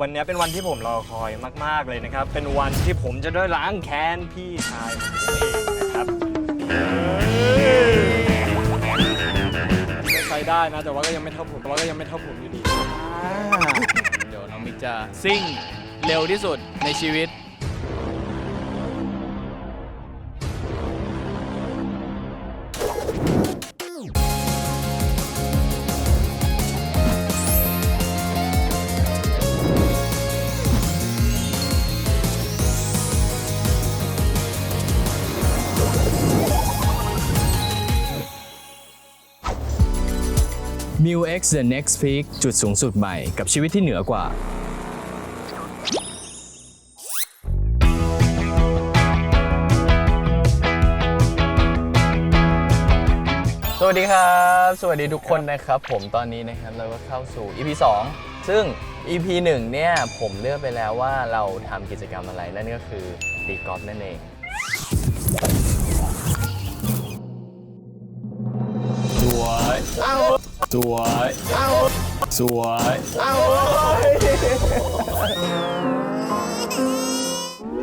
วันนี้เป็นวันที่ผมรอคอยมากๆเลยนะครับเป็นวันที่ผมจะได้ล้างแค้นพี่ชายของผมเองนะครับใช้ได้นะแต่ว่าก็ยังไม่เท่าผมอยู่ดีเดี๋ยวน้องมิกจะซิ่งเร็วที่สุดในชีวิตMu X The Next Peak จุดสูงสุดใหม่กับชีวิตที่เหนือกว่าสวัสดีครับสวัสดีทุกคนนะครับผมตอนนี้นะครับเราก็เข้าสู่ EP 2 ซึ่ง EP 1 เนี่ยผมเลือกไปแล้วว่าเราทำกิจกรรมอะไรนั่นก็คือตีกอล์ฟนั่นเองสวยสวยสวย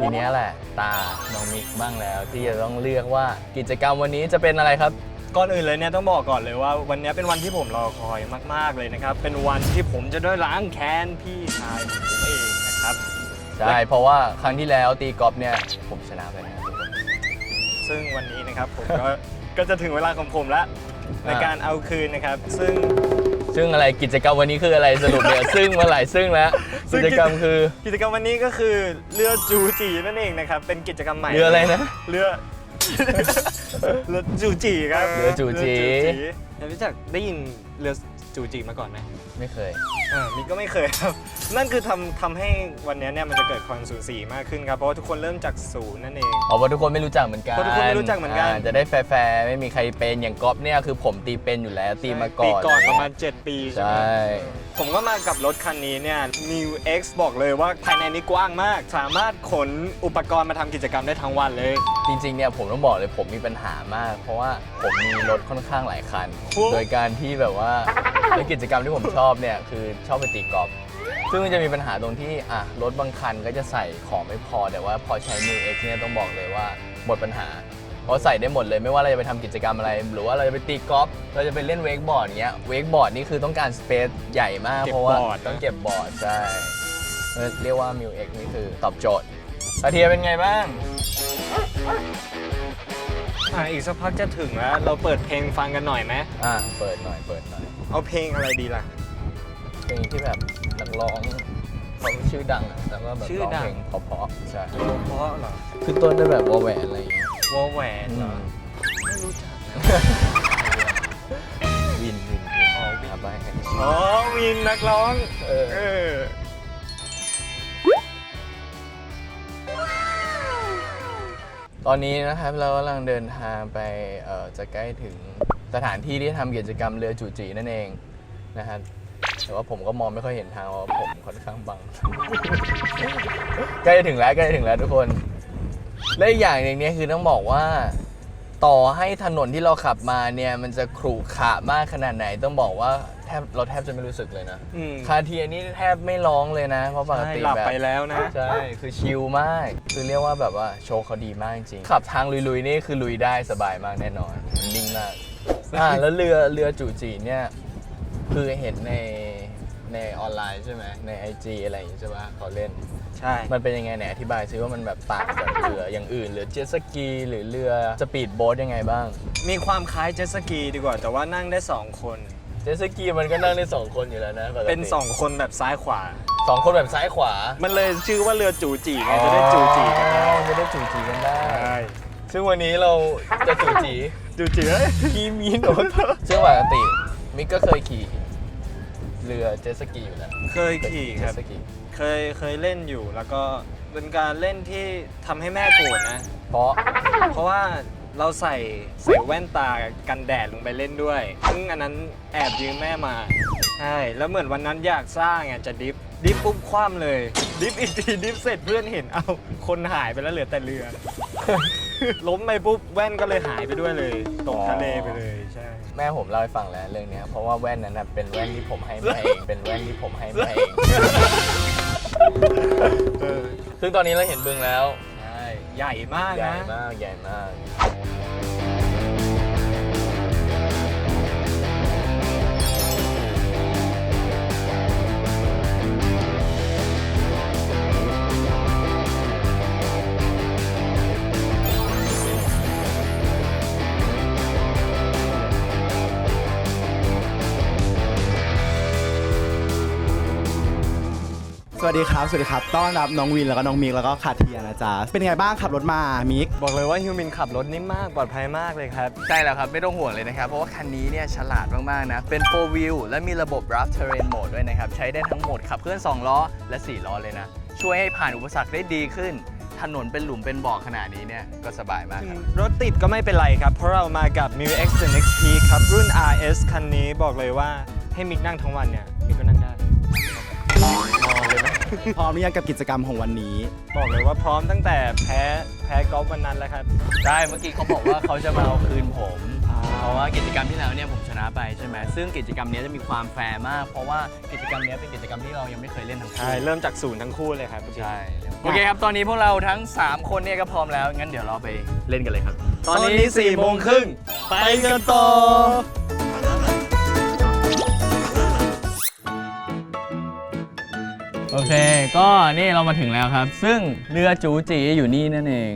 ทีนี้แหละตาน้องมิกบ้างแล้วที่จะต้องเลือกว่ากิจกรรมวันนี้จะเป็นอะไรครับก่อนอื่นเลยเนี่ยต้องบอกก่อนเลยว่าวันนี้เป็นวันที่ผมรอคอยมากๆเลยนะครับเป็นวันที่ผมจะได้ล้างแค้นพี่ชายของผมเองนะครับใช่เพราะว่าครั้งที่แล้วตีกอล์ฟเนี่ยผมชนะไปนะซึ่งวันนี้นะครับผมก็จะถึงเวลาของผมแล้วในการเอาคืนนะครับซึ่งอะไรกิจกรรมวันนี้คืออะไรสรุปเนี่ยซึ่งเมื่อไหร่ซึ่งแล้วกิจกรรมคือกิจกรรมวันนี้ก็คือเรือจูจีนั่นเองนะครับเป็นกิจกรรมใหม่เรืออะไรนะเรือจูจีครับเรือจูจีรู้จักได้ยินเรือจูจีมาก่อนไหมไม่เคยมิกก็ไม่เคยครับนั่นคือทำให้วันนี้เนี่ยมันจะเกิดความสูสีมากขึ้นครับเพราะว่าทุกคนเริ่มจากศูนย์นั่นเองเพราะทุกคนไม่รู้จักเหมือนกันทุกคนไม่รู้จักเหมือนกันจะได้แฟร์ไม่มีใครเป็นอย่างก๊อฟเนี่ยคือผมตีเป็นอยู่แล้วตีมาก่อนประมาณ7 ปีใช่ไหมผมก็มากับรถคันนี้เนี่ย Mu X บอกเลยว่าภายในนี้กว้างมากสามารถขนอุปกรณ์มาทำกิจกรรมได้ทั้งวันเลยจริงๆเนี่ยผมต้องบอกเลยผมมีปัญหามากเพราะว่าผมมีรถค่อนข้างหลายคันโดยการที่แบบว่ากิจกรรมที่ผมชอบเนี่ยคือชอบไปตีกอล์ฟซึ่งมันจะมีปัญหาตรงที่รถบางคันก็จะใส่ของไม่พอแต่ว่าพอใช้ Mu X เนี่ยต้องบอกเลยว่าหมดปัญหาเพราะใส่ได้หมดเลยไม่ว่าเราจะไปทำกิจกรรมอะไรหรือว่าเราจะไปตีกอล์ฟเราจะไปเล่นเวกบอร์ดเงี้ยเวกบอร์ดนี่คือต้องการสเปซใหญ่มากเพราะว่าต้องเก็บบอร์ดใช่เรียกว่า Mu X นี่คือตอบโจทย์ตาเทียเป็นไงบ้างอีกสักพักจะถึงแล้วเราเปิดเพลงฟังกันหน่อยไหมเปิดหน่อยเอาเพลงอะไรดีล่ะเพลงที่แบบนักร้องเขาชื่อดังแล้วก็แบบร้องเพลงเพราะๆใช่เพราะเหรอคือต้นด้วยแบบวอแหวนอะไรอย่างเงี้ยวอแหวนเหรอไม่รู้จักนะวินวินนักร้องตอนนี้นะครับเรากำลังเดินทางไปจะใกล้ถึงสถานที่ที่ทำกิจกรรมเรือจูจีนั่นเองนะครับแต่ว่าผมก็มองไม่ค่อยเห็นทางเพราะผมค่อนข้างบังใกล้ถึงแล้วทุกคนและอีกอย่างหนึ่งเนี่ยคือต้องบอกว่าต่อให้ถนนที่เราขับมาเนี่ยมันจะขรุขระมากขนาดไหนต้องบอกว่าเราแทบจะไม่รู้สึกเลยนะคาเทียนี่แทบไม่ร้องเลยนะเพราะปกติหลับไปแล้วนะใช่คือชิลมากคือเรียกว่าแบบว่าโชว์เขาดีมากจริงขับทางลุยๆนี่คือลุยได้สบายมากแน่นอนนิ่งมากแล้วเรือจูจีเนี่ยคือเห็นในออนไลน์ใช่ไหมใน IG อะไรอย่างนี้ใช่ปะเขาเล่นใช่มันเป็นยังไงเนี่ยอธิบายซิว่ามันแบบต่างจากเรืออย่างอื่นหรือเจ็ตสกีหรือเรือสปีดโบ๊ทยังไงบ้างมีความคล้ายเจ็ตสกีดีกว่าแต่ว่านั่งได้2 คนเจ็ตสกีมันก็นั่งได้2 คนอยู่แล้วนะเป็น2 คนแบบซ้ายขวา2 คนแบบซ้ายขวามันเลยชื่อว่าเรือจูจีไงจะได้จูจีกันได้ซึ่งวันนี้เราจะจูจีขี่มีโนตซึ่งปกติมิกก็เคยขี่เรือเจ็ตสกีอยู่แล้วเคยขี่ครับเคยเล่นอยู่แล้วก็เป็นการเล่นที่ทำให้แม่โกรธนะเพราะว่าเราใส่แว่นตากันแดดลงไปเล่นด้วยซึ่งอันนั้นแอบยืมแม่มาใช่แล้วเหมือนวันนั้นอยากสร้างจะดิฟปุ๊บคว่ำเลยดิฟอีกทีดิฟเสร็จเพื่อนเห็นคนหายไปแล้วเหลือแต่เรือล้มไปปุ๊บแว่นก็เลยหายไปด้วยเลยตกทะเลไปเลยใช่แม่ผมเล่าให้ฟังแล้วเรื่องนี้เพราะว่าแว่นนั้นเป็นแว่นที่ผมให้แม่เอง ซึ่งตอนนี้เราเห็นบึงแล้วใช่ ใหญ่มาก ใหญ่ นะ มากใหญ่มาก สวัสดีครับต้อนรับน้องวินแล้วก็น้องมิกแล้วก็คาเทียนะจ๊ะเป็นไงบ้างขับรถมามิก บอกเลยว่าฮิวมินขับรถนิ่มมากปลอดภัยมากเลยครับ ใช่แล้วครับไม่ต้องห่วงเลยนะครับเพราะว่าคันนี้เนี่ยฉลาดมากๆนะเป็น 4 wheel และมีระบบ rough terrain mode ด้วยนะครับใช้ได้ทั้งหมดขับเคลื่อน2ล้อและ4ล้อเลยนะช่วยให้ผ่านอุปสรรคได้ดีขึ้นถนนเป็นหลุมเป็นบ่อขนาดนี้เนี่ยก็สบายมากครับ รถติดก็ไม่เป็นไรครับ เพราะเรามากับ Miu X The Next Peak ครับ รุ่น RS คันนี้บอกเลยว่าให้มิกนั่งทั้งวันเนี่ยมิกก็นั่งได้นอนเลยไหม พร้อมหรือยังกับกิจกรรมของวันนี้ บอกเลยว่าพร้อมตั้งแต่แพ้กอล์ฟวันนั้นแล้วครับ ใช่เมื่อกี้เขาบอกว่าเขาจะมาเอาคืนผมเพราะว่ากิจกรรมที่แล้วเนี่ยผมชนะไปใช่ไหมซึ่งกิจกรรมนี้จะมีความแฟร์มาก เพราะว่ากิจกรรมนี้เป็นกิจกรรมที่เรายังไม่เคยเล่นทั้งคู่ ใช่ เริ่มจากศูนย์ทั้งคู่เลยครับ ใช่โอเคครับตอนนี้พวกเราทั้ง 3 คนเนี่ยก็พร้อมแล้วงั้นเดี๋ยวเราไปเล่นกันเลยครับ ตอนนี้4 โมงครึ่งไปกันต่อ โอเคก็นี่เรามาถึงแล้วครับ ซึ่งเรือจูจีอยู่นี่นั่นเอง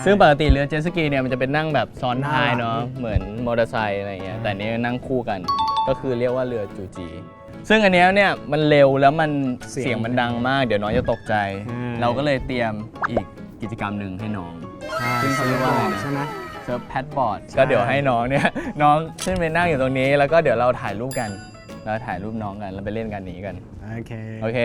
ซึ่งปกติเรือเจ็ตสกีเนี่ยมันจะเป็นนั่งแบบซ้อนท้ายเนาะเหมือนมอเตอร์ไซค์อะไรเงี้ยแต่อันนี้นั่งคู่กันก็คือเรียกว่าเรือจูจี ซึ่งอันเนี้ยเนี่ยมันเร็วแล้วมันเสียงมันดังมากเดี๋ยวน้องจะตกใจ เราก็เลยเตรียมอีกกิจกรรมหนึ่งให้น้องซึ่งเขาเรียกว่าอะไรนะ ใช่ไหม เซิร์ฟแพดบอร์ดก็เดี๋ยวให้น้องเนี่ยน้องขึ้นไปนั่งอยู่ตรงนี้แล้วก็เดี๋ยวเราถ่ายรูปกันเราถ่ายรูปน้องกันแล้วไปเล่นกันนี้กัน โอเค โอเค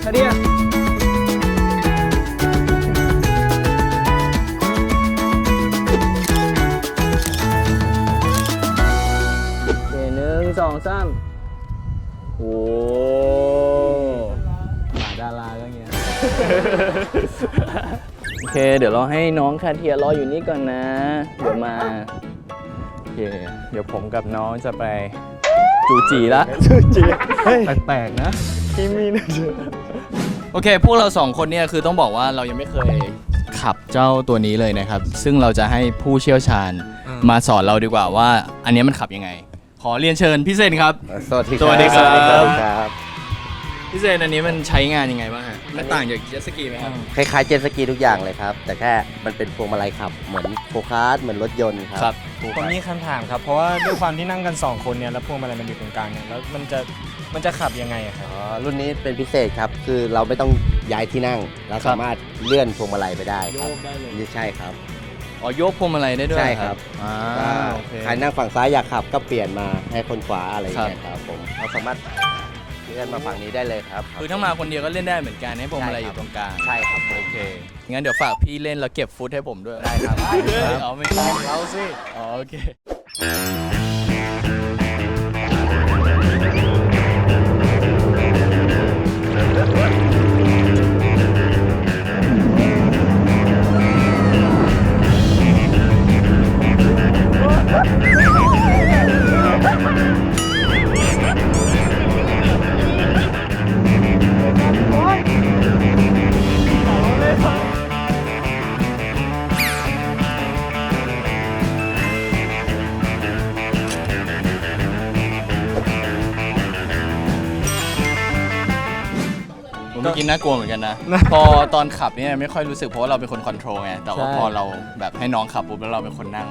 คาเดีย1 2 3โอ้หมาดาราก็เงี้ย โอเค เดี๋ยวเราให้น้องคาเทียรออยู่นี่ก่อนนะ เดี๋ยวมา โอเค เดี๋ยวผมกับน้องจะไปจูจีละ จูจีเฮ้ย แปลกๆนะ ที่มีนะเจอ โอเค พวกเรา2คนเนี่ยคือต้องบอกว่าเรายังไม่เคยขับเจ้าตัวนี้เลยนะครับ ซึ่งเราจะให้ผู้เชี่ยวชาญมาสอนเราดีกว่าว่าอันนี้มันขับยังไง ขอเรียนเชิญพี่เซนครับ สวัสดี สวัสดีครับ สวัสดีครับ พี่เซนอันนี้มันใช้งานยังไงบ้างฮะมันต่างจากเจ็ตสกีไหมครับ คล้ายๆเจ็ตสกีทุกอย่างเลยครับ แต่แค่มันเป็นพวงมาลัยขับ เหมือนโฟกัสเหมือนรถยนต์ครับ ผมมีคำถามครับ เพราะว่าด้วยความที่นั่งกัน 2 คนเนี่ยแล้วพวงมาลัยมันอยู่ตรงกลางเนี่ยแล้วมันจะขับยังไงอะครับ อ๋อ รุ่นนี้เป็นพิเศษครับ คือเราไม่ต้องย้ายที่นั่ง เราสามารถเลื่อนพวงมาลัยไปได้ครับ ได้เลย นี่ใช่ครับ อ๋อโยกพวงมาลัยได้ด้วย ใช่ครับ อ่า ว่า โอเค ใครนั่งฝั่งซ้ายอยากขับก็เปลี่ยนมาให้คนขวาอะไรอย่างเงี้ยครับผมเราสามารถเลื่อนมาฝั่งนี้ได้เลยครับ คือถ้ามาคนเดียวก็เล่นได้เหมือนกันให้พวงมาลัยอยู่ตรงกลาง ใช่ครับผม โอเคงั้นเดี๋ยวฝากพี่เล่นแล้วเก็บฟุตให้ผมด้วย ได้ครับ อ๋อไม่ใช่เราสิอ๋อโอเคผมเมื่อกี้น่ากลัวเหมือนกันนะ พอตอนขับเนี่ยไม่ค่อยรู้สึกเพราะว่าเราเป็นคนคอนโทรลไงแต่ว่า ใช่ พอเราแบบให้น้องขับปุ๊บแล้วเราเป็นคนนั่ง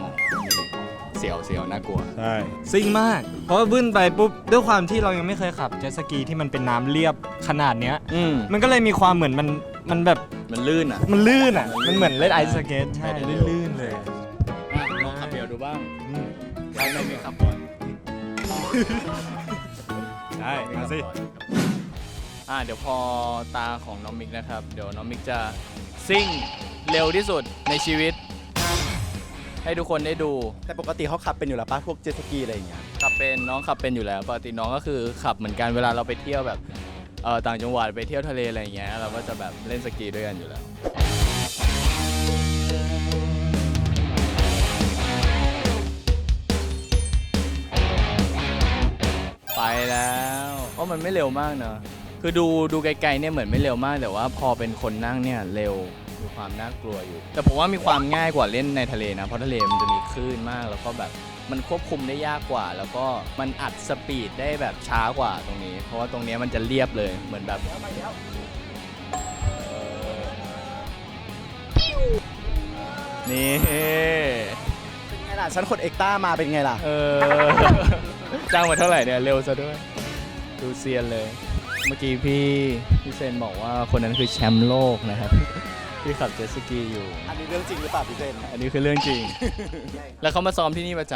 เสียวน่ากลัว ใช่ซิ่งมาก เพราะว่าบึ้นไปปุ๊บด้วยความที่เรายังไม่เคยขับเจ็ตสกีที่มันเป็นน้ำเรียบขนาดเนี้ย มันก็เลยมีความเหมือนมันแบบ มันลื่นอ่ะ มันลื่นอ่ะ มันเหมือนเล่นไอซ์สเกตใช่ลื่นๆเลย ลองขับเดียวดูบ้าง อืม ได้ไหมขับก่อน ใช่มาสิ เดี๋ยวพอตาของน้องมิกนะครับ เดี๋ยวน้องมิกจะซิ่งเร็วที่สุดในชีวิต ให้ทุกคนได้ดู แต่ปกติเขาขับเป็นอยู่แล้วป่ะพวกเจ็ตสกีอะไรอย่างเงี้ย ขับเป็นน้องขับเป็นอยู่แล้วปกติน้องก็คือขับเหมือนกันเวลาเราไปเที่ยวแบบต่างจังหวัดไปเที่ยวทะเลอะไรอย่างเงี้ยเราก็จะแบบเล่นสกีด้วยกันอยู่แล้ว แล้วเพราะมันไม่เร็วมากเนอะคือดูไกลๆเนี่ยเหมือนไม่เร็วมากแต่ว่าพอเป็นคนนั่งเนี่ยเร็วมีความน่ากลัวอยู่แต่ผมว่ามีความง่ายกว่าเล่นในทะเลนะเพราะทะเลมันจะมีคลื่นมากแล้วก็แบบมันควบคุมได้ยากกว่า แล้วก็มันอัดสปีดได้แบบช้ากว่าตรงนี้เพราะว่าตรงนี้มันจะเรียบเลยเหมือนแบบนี่ เป็นไงล่ะฉันขนเอ็กต้ามาเป็นไงล่ะ จ้างมาเท่าไหร่เนี่ยเร็วซะด้วยดูเซียนเลยเมื่อกี้พี่เซนบอกว่าคนนั้นคือแชมป์โลกนะครับ ที่ขับเจ็ตสกีอยู่ อันนี้เรื่องจริงหรือเปล่าพี่เจน อันนี้คือเรื่องจริง แล้วเขามาซ้อมที่นี่ประจ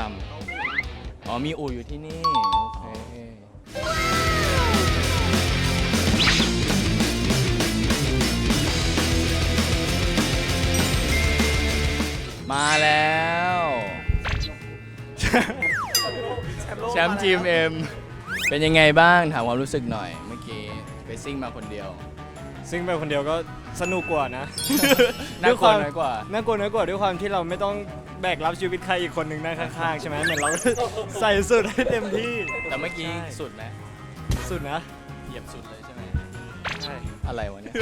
ำอ๋อมีอู่อยู่ที่นี่โอเคมาแล้วแชมป์ GMM เป็นยังไงบ้างถามความรู้สึกหน่อยเมื่อกี้ไปซิ่งมาคนเดียว ซึ่งไปคนเดียวก็สนุกกว่านะ น่ากลัวน้อยกว่า น่ากลัวน้อยกว่าด้วยความที่เราไม่ต้องแบกรับชีวิตใครอีกคนหนึ่งนั่งข้างๆใช่ไหมเหมือนเรา ใส่สุดให้เต็มที่ แต่เมื่อกี้ ใช่ สุดไหม สุดนะ เหยียบสุดเลยใช่ไหม ใช่ อะไรวะเนี่ย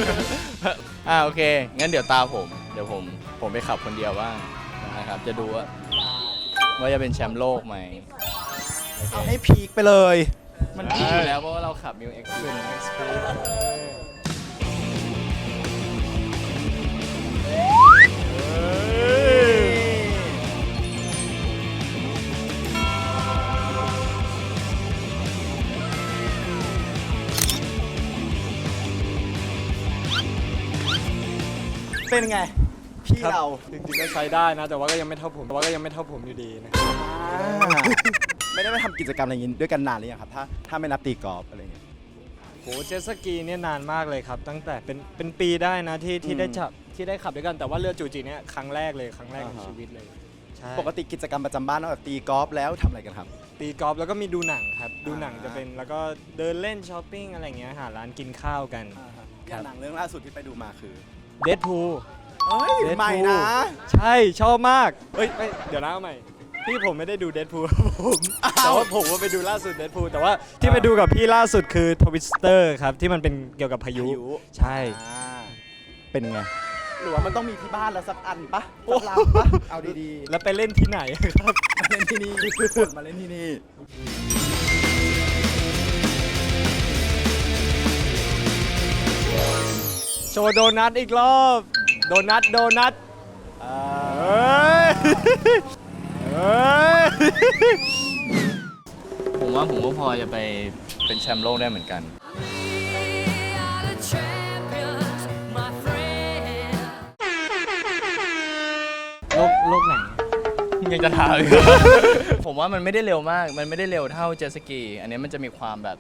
โอเค งั้นเดี๋ยวตาผม เดี๋ยวผมไปขับคนเดียวบ้างนะครับ จะดูว่าจะเป็นแชมป์โลกไหม เอาให้พีคไปเลย มันดีอยู่แล้วเพราะว่าเราขับ New X เป็น X Speed เป็นไง พี่ ครับ เรา จริงๆก็ใช้ได้นะ แต่ว่าก็ยังไม่เท่าผมอยู่ดีนะ ไม่ได้ไปทำกิจกรรมอะไรอย่างนี้ด้วยกันนานหรือยังครับ ถ้าไม่นับตีกอล์ฟอะไรอย่างเงี้ย โหเจ็ตสกีเนี่ยนานมากเลยครับ ตั้งแต่เป็นปีได้นะที่ได้ขับด้วยกัน แต่ว่าเรือจูจิเนี่ยครั้งแรกในชีวิตเลยใช่ ปกติกิจกรรมประจำบ้านนอกจากตีกอล์ฟแล้วทำอะไรกันครับ ตีกอล์ฟแล้วก็มีดูหนังครับ ดูหนังจะเป็นแล้วก็เดินเล่นช้อปปิ้งอะไรเงี้ยหาร้านกินข้าวกัน อย่างหนังเรื่องล่าสุดที่ไปดูมาคือ เดดพูล เฮ้ยใหม่นะ ใช่ชอบมากเอ้ยเดี๋ยวนะเอาใหม่พี่ผมไม่ได้ดูเดดพูลผมแต่ว่าผมว่าไปดูล่าสุดเดดพูลแต่ว่าที่ไปดูกับพี่ล่าสุดคือทวิสเตอร์ครับที่มันเป็นเกี่ยวกับพายุ ใช่ เป็นไง หรือว่ามันต้องมีที่บ้านแล้วสักอันปะสักลำปะเอาดีๆ แล้วไปเล่นที่ไหนครับ มาเล่นที่นี่มาเล่นที่นี่ โชว์โดนัทอีกรอบโดนัทเฮ้ยเฮ้ย ผมว่าผมก็พอจะไปเป็นแชมป์โลกได้เหมือนกัน โลกไหน ยังจะถามอีก ผมว่ามันไม่ได้เร็วมาก มันไม่ได้เร็วเท่าเจ็ตสกี อันนี้มันจะมีความแบบ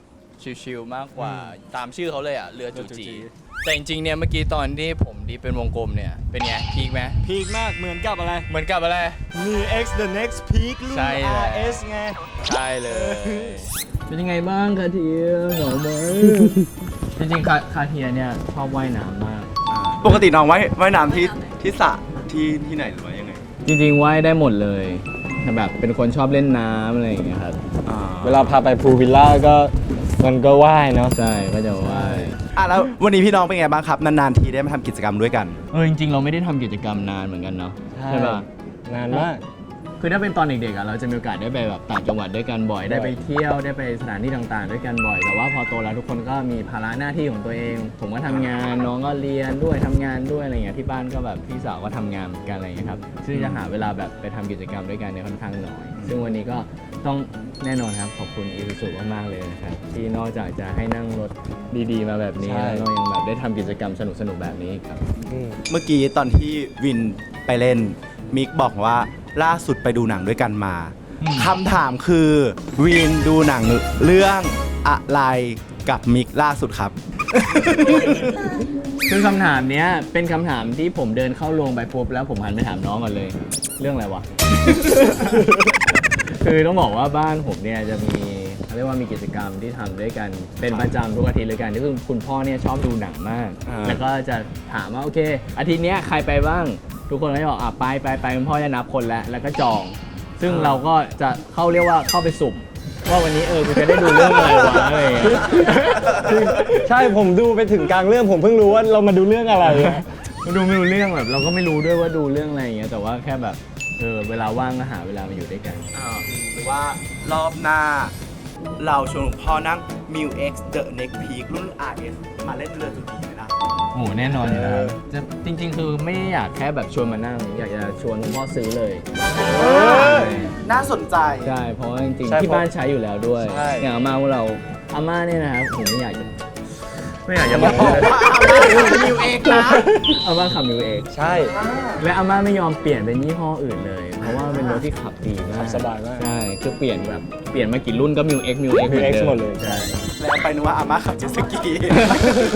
ชิลๆมากกว่า ตามชื่อเขาเลยอ่ะ เรือจูจี แต่จริงๆ เนี่ยเมื่อกี้ตอนที่ผมดีเป็นวงกลมเนี่ย เป็นไง พีคไหม พีคมากเหมือนกับอะไร เหมือนกับอะไร มี X the next peak รุ่น ใช่แล้ว RS ไง ใช่เลย เป็นยังไงบ้างคาเทียเหงาไหม จริงๆคาเทียเนี่ยชอบว่ายน้ำมาก ปกติน้องว่ายน้ำที่สระที่ไหนหรือว่ายังไง จริงๆว่ายได้หมดเลยแบบเป็นคนชอบเล่นน้ำอะไรอย่างเงี้ยครับ เวลาพาไปพูลวิลล่าก็มันก็ว่ายเนาะ ใช่ก็จะว่าย แล้ววันนี้พี่น้องเป็นไงบ้างครับ นานๆทีได้มาทำกิจกรรมด้วยกัน จริงๆเราไม่ได้ทำกิจกรรมนานเหมือนกันเนาะใช่ป่ะ นานมาก คือถ้าเป็นตอนเด็กๆเราจะมีโอกาสได้ไปแบบต่างจังหวัดด้วยกันบ่อยได้ไปเที่ยวได้ไปสถานที่ต่างๆ ด้วยกันบ่อย แต่ว่าพอโตแล้วทุกคนก็มีภาระหน้าที่ของตัวเอง ผมก็ทำงานน้องก็เรียนด้วยทำงานด้วยอะไรเงี้ยที่บ้านก็แบบพี่สาวก็ทำงานเหมือนกันอะไรเงี้ยครับซึ่งจะหาเวลาแบบไปทำกิจกรรมด้วยกันเนี่ยค่อนข้างน้อย ซึ่งวันนี้ก็ต้องแน่นอนครับขอบคุณอีซูซูมากๆเลยนะครับที่นอกจากจะให้นั่งรถดีๆมาแบบนี้ ใช่ แล้วก็ยังแบบได้ทำกิจกรรมสนุกๆแบบนี้ครับ เมื่อกี้ตอนที่วินไปเล่นมิกบอกว่าล่าสุดไปดูหนังด้วยกันมาคำถามคือวินดูหนังเรื่องอะไรกับมิกล่าสุดครับ ซึ่งคำถามเนี้ยเป็นคำถามที่ผมเดินเข้าโรงไปปุ๊บแล้วผมหันไปถามน้องก่อนเลย เรื่องอะไรวะ คือต้องบอกว่าบ้านผมเนี่ยจะมีเขาเรียกว่ามีกิจกรรมที่ทำด้วยกันเป็นประจำทุกอาทิตย์เลยกันที่คือคุณพ่อเนี่ยชอบดูหนังมาก แล้วก็จะถามว่าโอเค อาทิตย์เนี้ยใครไปบ้างทุกคนก็จะบอกไปคุณพ่อจะนับคนแล้วก็จอง ซึ่งเราก็จะเรียกว่าเข้าไปสุ่ม ว่าวันนี้กูจะได้ดูเรื่องอะไรวะอะไรอย่างเงี้ย ใช่ผมดูไปถึงกลางเรื่องผมเพิ่งรู้ว่าเรามาดูเรื่องอะไรอะ ดูไม่รู้เรื่องแบบเราก็ไม่รู้ด้วยว่าดูเรื่องอะไรอย่างเงี้ยแต่ว่าแค่แบบเวลาว่างก็หาเวลามาอยู่ด้วยกัน หรือว่ารอบหน้า เราชวนหลวงพ่อนั่ง Miu X The Next Peak รุ่น RS มาเล่นเรือจุดีไหมล่ะ โอ้แน่นอนอยู่แล้วจะจริง ๆ คือไม่ได้อยากแค่แบบชวนมานั่ง อยากจะชวนคุณพ่อซื้อเลย น่าสนใจ ใช่เพราะว่าจริง ใช่ ๆที่บ้านใช้อยู่แล้วด้วย ใช่ อย่างอาม่าพวกเราอาม่าเนี่ยนะครับผมไม่อยากจะ บอกว่าMiu X นะ อาม่าขับมิวเอก ใช่ และอาม่าไม่ยอมเปลี่ยนเป็นยี่ห้ออื่นเลย เพราะว่าเป็นรถที่ขับดีมาก ขับสบายมาก ใช่คือเปลี่ยนมากี่รุ่นก็มิวเอ็กมิวเอ็ก Mil X หมดเลย ใช่ แล้วไปนึกว่าอาม่าขับเจ็ตสกี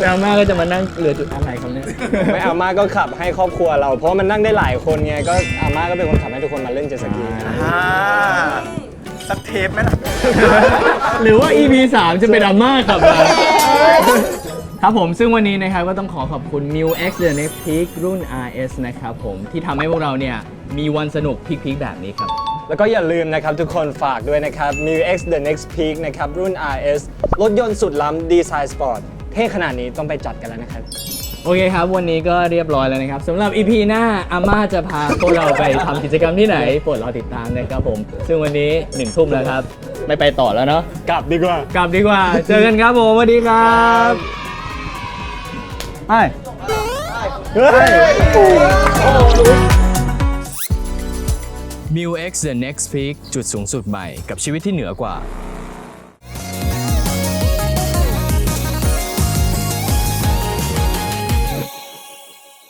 แล้วอาม่าก็จะมานั่งเรือจุดอะไรครับเนี่ย ไม่อาม่าก็ขับให้ครอบครัวเรา เพราะมันนั่งได้หลายคนไงก็อาม่าก็เป็นคนขับให้ทุกคนมาเล่นเจ็ตสกี สักเทปไหมล่ะ หรือว่า EP 3 จะเป็นอาม่าขับมาครับผมซึ่งวันนี้นะครับก็ต้องขอบคุณ Miu X The Next Peak รุ่น RS นะครับผมที่ทำให้พวกเราเนี่ยมีวันสนุกพีคๆแบบนี้ครับ แล้วก็อย่าลืมนะครับทุกคนฝากด้วยนะครับ Miu X The Next Peak นะครับรุ่น RS รถยนต์สุดล้ำดีไซน์สปอร์ตเท่ขนาดนี้ต้องไปจัดกันแล้วนะครับ โอเคครับ วันนี้ก็เรียบร้อยแล้วนะครับสำหรับ EP หน้าอาม่าจะพาพวกเราไปทำกิจกรรมที่ไหนโปรดรอติดตามนะครับผม ซึ่งวันนี้1 ทุ่มแล้วครับ ไม่ไปต่อแล้วเนาะ กลับดีกว่า กลับดีกว่า เจอกันครับผมสวัสดีครับไป Miu X The Next Peak จุดสูงสุดใหม่กับชีวิตที่เหนือกว่า